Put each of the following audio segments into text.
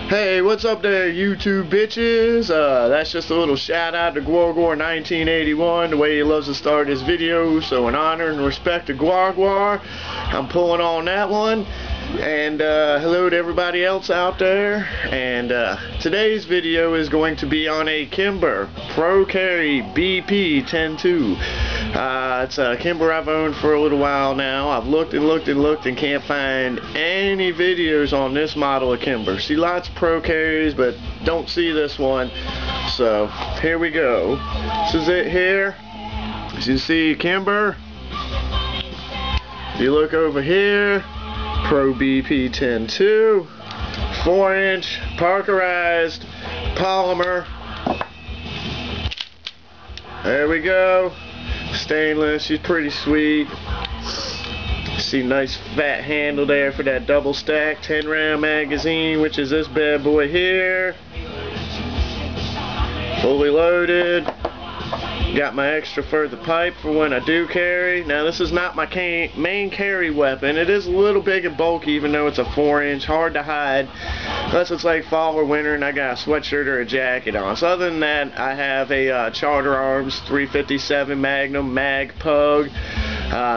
Hey, what's up there, YouTube bitches? That's just a little shout out to Gwar1981, the way he loves to start his videos. So in honor and respect to Gwar, I'm pulling on that one. And hello to everybody else out there. And today's video is going to be on a Kimber Pro BP Ten. It's a Kimber I've owned for a little while now. I've looked and can't find any videos on this model of Kimber. See lots of Pro carries, but don't see this one. So here we go. This is it here. As you see, Kimber. If you look over here, Pro BP Ten 2, 4-inch parkerized polymer. There we go. Stainless. She's pretty sweet. See, nice fat handle there for that double stack 10-round magazine, which is this bad boy here. Fully loaded. Got my extra further pipe for when I do carry. Now this is not my main carry weapon. It is a little big and bulky, even though it's a 4-inch. Hard to hide unless it's like fall or winter and I got a sweatshirt or a jacket on. So other than that, I have a Charter Arms 357 Magnum Mag Pug,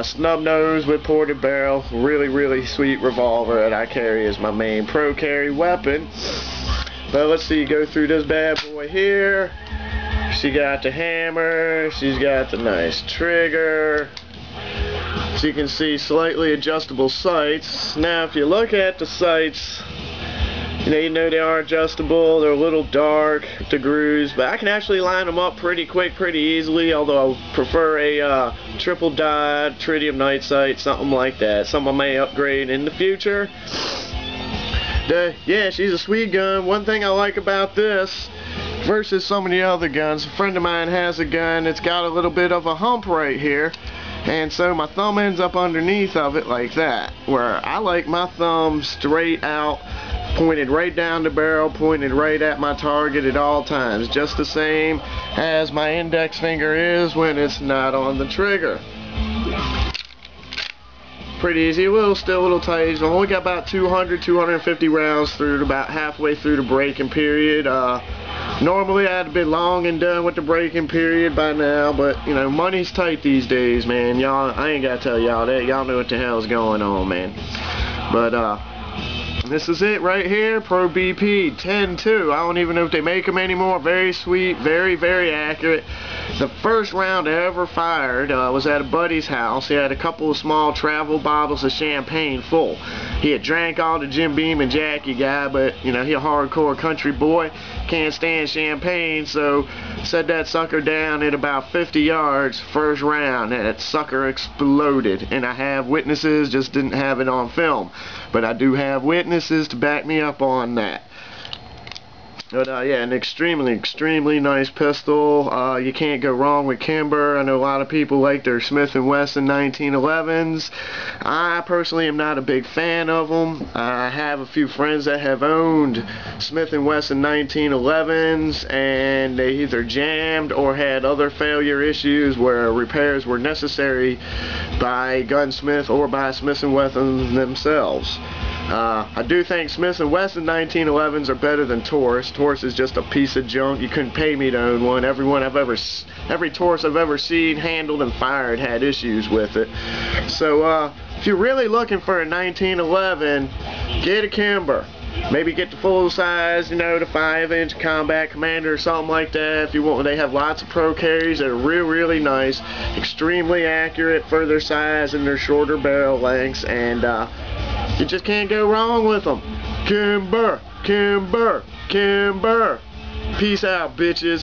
snub nose with ported barrel. Really sweet revolver that I carry as my main pro carry weapon. But let's see, go through this bad boy here. She got the hammer, she's got the nice trigger. So you can see slightly adjustable sights. Now if you look at the sights, you know they are adjustable. They're a little dark, the grooves, but I can actually line them up pretty quick, pretty easily, although I prefer a triple dyed tritium night sight, something like that. Something I may upgrade in the future. Yeah, she's a sweet gun. One thing I like about this versus some of the other guns, a friend of mine has a gun that's got a little bit of a hump right here, and so my thumb ends up underneath of it like that, where I like my thumb straight out, pointed right down the barrel, pointed right at my target at all times, just the same as my index finger is when it's not on the trigger. Pretty easy. Still a little tight. I've only got about 250 rounds through, about halfway through the braking period. Normally I'd have been long and done with the braking period by now, but you know, money's tight these days, man. Y'all, I ain't gotta tell y'all that. Y'all know what the hell's going on, man. But this is it right here, Pro BP Ten 2. I don't even know if they make them anymore. Very sweet, very accurate. The first round I ever fired was at a buddy's house. He had a couple of small travel bottles of champagne full. He had drank all the Jim Beam and Jackie guy, but you know, he a hardcore country boy, can't stand champagne, so set that sucker down at about 50 yards first round, and that sucker exploded. And I have witnesses, just didn't have it on film, but I do have witnesses to back me up on that. But yeah, an extremely nice pistol. You can't go wrong with Kimber. I know a lot of people like their Smith & Wesson 1911s. I personally am not a big fan of them. I have a few friends that have owned Smith & Wesson 1911s, and they either jammed or had other failure issues where repairs were necessary by gunsmith or by Smith & Wesson themselves. I do think Smith & Wesson 1911s are better than Taurus. Taurus is just a piece of junk. You couldn't pay me to own one. Every Taurus I've ever seen, handled, and fired had issues with it. So if you're really looking for a 1911, get a Kimber. Maybe get the full size, you know, the 5-inch Combat Commander or something like that if you want. They have lots of pro carries that are really nice, extremely accurate for their size and their shorter barrel lengths, and you just can't go wrong with them. Kimber. Peace out, bitches.